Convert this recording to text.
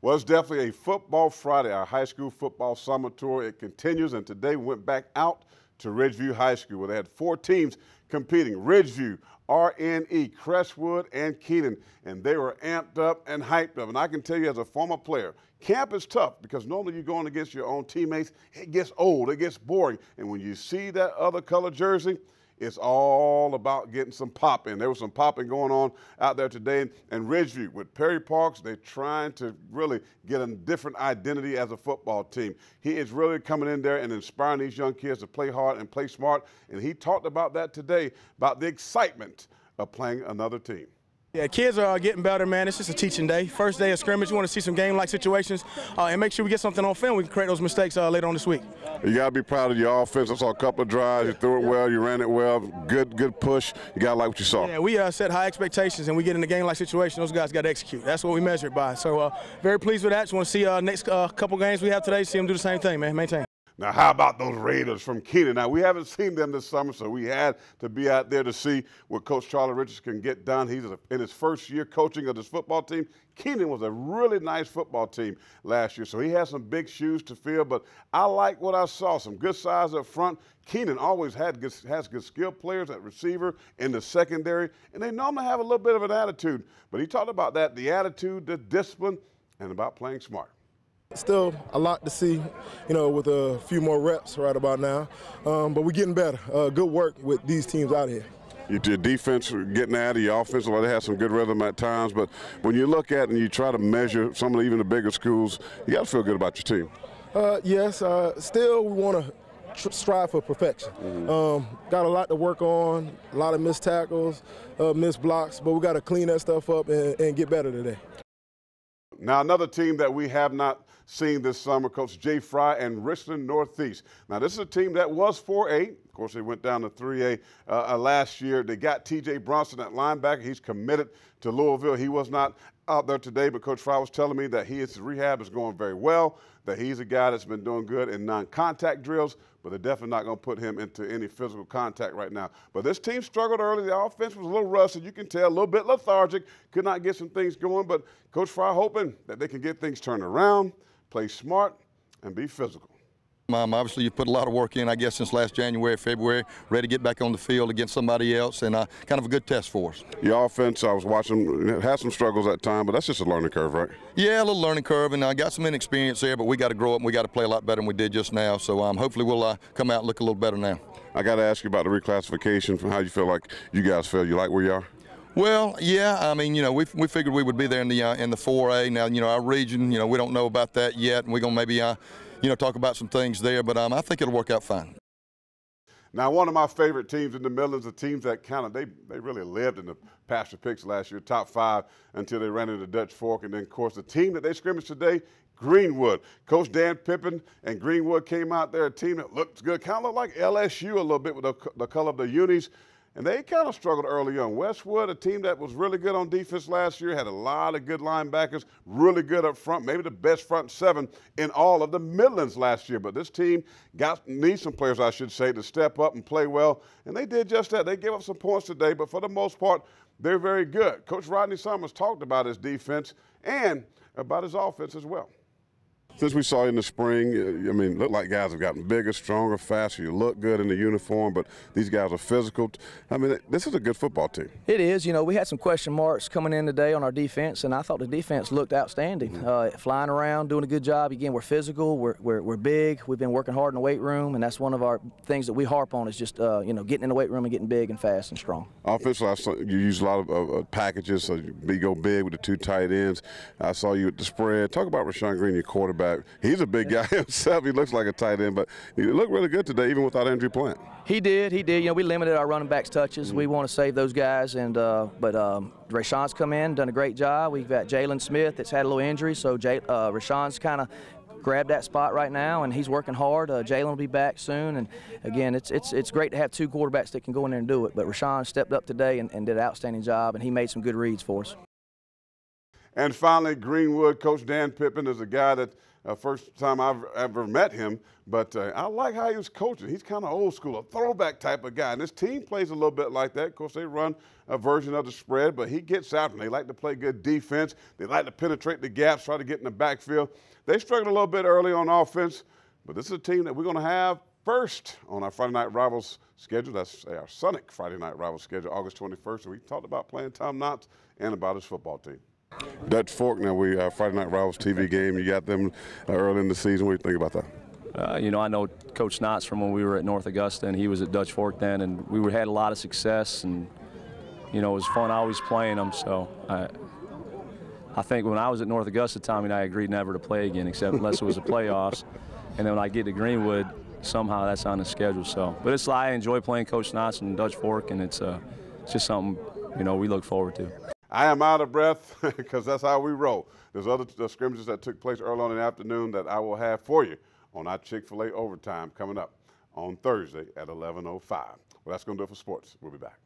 Well, it's definitely a football Friday, our high school football summer tour. It continues, and today we went back out to Ridgeview High School where they had 4 teams competing: Ridgeview, RNE, Crestwood, and Kenan. And they were amped up and hyped up. And I can tell you as a former player, camp is tough because normally you're going against your own teammates. It gets old, it gets boring. And when you see that other color jersey, it's all about getting some pop in. There was some popping going on out there today. And Ridgeview, with Perry Parks, they're trying to really get a different identity as a football team. He is really coming in there and inspiring these young kids to play hard and play smart. And he talked about that today, about the excitement of playing another team. Yeah, kids are getting better, man. It's just a teaching day. First day of scrimmage, you want to see some game-like situations and make sure we get something on film. We can correct those mistakes later on this week. You got to be proud of your offense. I saw a couple of drives. You threw it well. You ran it well. Good push. You got to like what you saw. Yeah, we set high expectations, and we get in a game-like situation. Those guys got to execute. That's what we measure it by. So very pleased with that. Just want to see next couple games we have today, see them do the same thing, man. Maintain. Now, how about those Raiders from Kenan? Now, we haven't seen them this summer, so we had to be out there to see what Coach Charlie Richards can get done. He's in his first year coaching of this football team. Kenan was a really nice football team last year, so he has some big shoes to fill, but I like what I saw. Some good size up front. Kenan always has good skilled players at receiver in the secondary, and they normally have a little bit of an attitude. But he talked about that, the attitude, the discipline, and about playing smart. Still a lot to see, with a few more reps right about now, but we're getting better. Good work with these teams out here. Your defense getting out of your offense, well, they have some good rhythm at times, but when you look at it and you try to measure some of even the bigger schools, you got to feel good about your team. Yes, still we want to strive for perfection. Got a lot to work on, a lot of missed tackles, missed blocks, but we got to clean that stuff up and get better today. Now, another team that we have not seen this summer, Coach Jay Fry and Richland Northeast. Now, this is a team that was 4A. Of course, they went down to 3A last year. They got T.J. Bronson at linebacker. He's committed to Louisville. He was not out there today, but Coach Fry was telling me that his rehab is going very well, that he's a guy that's been doing good in non-contact drills, but they're definitely not going to put him into any physical contact right now. But this team struggled early. The offense was a little rusty. You can tell, a little bit lethargic, could not get some things going, but Coach Fry hoping that they can get things turned around, play smart, and be physical. Obviously, you've put a lot of work in, I guess, since last January, February, ready to get back on the field against somebody else, and kind of a good test for us. Your offense, I was watching, it had some struggles at time, but that's just a learning curve, right? Yeah, a little learning curve, and I got some inexperience there, but we got to grow up and we got to play a lot better than we did just now. So hopefully we'll come out and look a little better now. I got to ask you about the reclassification, from how you feel like you guys feel. You like where you are? Well, yeah, I mean, we figured we would be there in the 4A. Now, our region, we don't know about that yet, and we're going to maybe talk about some things there, but I think it'll work out fine. Now, one of my favorite teams in the Midlands, the teams that they really lived in the Pastor Picks last year, top 5 until they ran into Dutch Fork. And then, of course, the team that they scrimmaged today, Greenwood. Coach Dan Pippin and Greenwood came out there, a team that looked good, kind of looked like LSU a little bit with the color of the unis. And they kind of struggled early on. Westwood, a team that was really good on defense last year, had a lot of good linebackers, really good up front, maybe the best front 7 in all of the Midlands last year. But this team needs some players, I should say, to step up and play well. And they did just that. They gave up some points today, but for the most part, they're very good. Coach Rodney Summers talked about his defense and about his offense as well. Since we saw you in the spring, I mean, look like guys have gotten bigger, stronger, faster. You look good in the uniform, but these guys are physical. I mean, this is a good football team. It is. We had some question marks coming in today on our defense, and I thought the defense looked outstanding. Flying around, doing a good job. Again, we're physical, we're big. We've been working hard in the weight room, and that's one of our things that we harp on is just, getting in the weight room and getting big and fast and strong. Offensively, you use a lot of packages, so you go big with the 2 tight ends. I saw you with the spread. Talk about Rashawn Green, your quarterback. He's a big guy himself. He looks like a tight end, but he looked really good today, even without Andrew Plant. He did. We limited our running backs' touches. We want to save those guys, but Rashawn's come in, done a great job. We've got Jalen Smith that's had a little injury, so Rashawn's kind of grabbed that spot right now, and he's working hard. Jalen will be back soon, and again, it's great to have 2 quarterbacks that can go in there and do it. But Rashawn stepped up today and did an outstanding job, and he made some good reads for us. And finally, Greenwood, Coach Dan Pippen is a guy that first time I've ever met him, but I like how he was coaching. He's kind of old school, a throwback type of guy. And this team plays a little bit like that. Of course, they run a version of the spread, but he gets out and they like to play good defense. They like to penetrate the gaps, try to get in the backfield. They struggled a little bit early on offense, but this is a team that we're going to have first on our Friday Night Rivals schedule. That's our Sonic Friday Night Rivals schedule, August 21st. So we talked about playing Tom Knotts and about his football team. Dutch Fork, now Friday Night Rivals TV game. You got them early in the season. What do you think about that? You know, I know Coach Knotts from when we were at North Augusta, and he was at Dutch Fork then, and we had a lot of success, and, you know, it was fun always playing them. So I think when I was at North Augusta, Tommy and I agreed never to play again, except unless it was the playoffs. And then when I get to Greenwood, somehow that's on the schedule. So, but it's I enjoy playing Coach Knotts and Dutch Fork, and it's just something, you know, we look forward to. I am out of breath because that's how we roll. There's other scrimmages that took place early on in the afternoon that I will have for you on our Chick-fil-A overtime coming up on Thursday at 11:05. Well, that's going to do it for sports. We'll be back.